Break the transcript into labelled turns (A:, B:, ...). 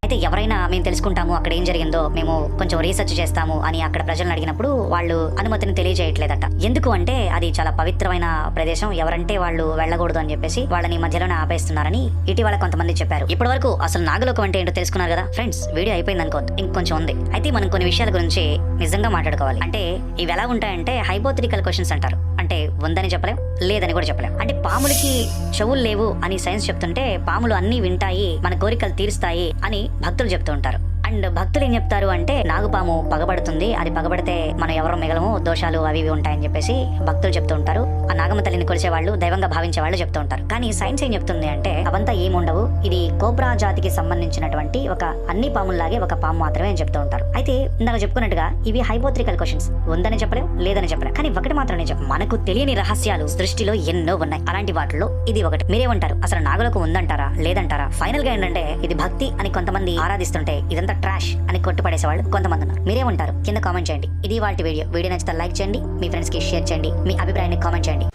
A: అయితే ఎవరైనా మేము తెలుసుకుంటాము అక్కడ ఏం జరిగిందో, మేము కొంచెం రీసెర్చ్ చేస్తాము అని అక్కడ ప్రజలను అడిగినప్పుడు వాళ్ళు అనుమతిని తెలియజేయట్లేదట. ఎందుకు అంటే అది చాలా పవిత్రమైన ప్రదేశం, ఎవరంటే వాళ్ళు వెళ్ళకూడదు అని చెప్పేసి వాళ్ళని మధ్యలోనే ఆపేస్తున్నారని ఇటీవల కొంతమంది చెప్పారు. ఇప్పటి వరకు అసలు నాగలోకం అంటే ఏంటో తెలుసుకున్నారు కదా ఫ్రెండ్స్. వీడియో అయిపోయింది అనుకోవద్దు, ఇంకొంచెం ఉంది. అయితే మనం కొన్ని విషయాల గురించి నిజంగా మాట్లాడుకోవాలి. అంటే ఇవి ఎలా ఉంటాయంటే హైపోథెటికల్ క్వశ్చన్స్ అంటారు. అంటే ఉందని చెప్పలేం, లేదని కూడా చెప్పలేం. అంటే పాములకి చెవులు లేవు అని సైన్స్ చెప్తుంటే పాములు అన్ని వింటాయి, మన కోరికలు తీరుస్తాయి అని భక్తులు చెప్తూ ఉంటారు. అండ్ భక్తులు ఏం చెప్తారు అంటే నాగుపాము పగబడుతుంది, అది పగబడితే మనం ఎవరో మిగలము, దోషాలు అవి ఇవి ఉంటాయని చెప్పేసి భక్తులు చెప్తూ ఉంటారు. ఆ నాగమ్మ తల్లిని కొలిచే వాళ్ళు, దైవంగా భావించే వాళ్ళు చెప్తూ ఉంటారు. కానీ సైన్స్ ఏం చెప్తుంది అంటే అవంతా ఏముండవు, ఇది కోబ్రా జాతికి సంబంధించినటువంటి ఒక అన్ని పాముల్లాగే ఒక పాము మాత్రమే అని చెప్తూ ఉంటారు. అయితే ఇందాక చెప్పుకున్నట్టుగా ఇవి హైపోథెటికల్ క్వశ్చన్స్, ఉందని చెప్పలేం, లేదని చెప్పలేం. కానీ ఒకటి మాత్రం నిజం, మనకు తెలియని రహస్యాలు సృష్టిలో ఎన్నో ఉన్నాయి. అలాంటి వాటిలో ఇది ఒకటి. మీరేమంటారు? అసలు నాగలోకం ఉందంటారా, లేదంటారా? ఫైనల్ గా ఏంటంటే ఇది భక్తి అని కొంతమంది ఆరాధిస్తుంటే ఇదంతా ట్రాష్ అని కొట్టుపడేసే వాళ్ళు కొంతమంది ఉన్నారు. మీరేమంటారు? కింద కామెంట్ చేయండి. ఇది వాటి వీడియో నచ్చితే లైక్ చేయండి, మీ ఫ్రెండ్స్ కి షేర్ చేయండి, మీ అభిప్రాయాన్ని కామెంట్ చేయండి.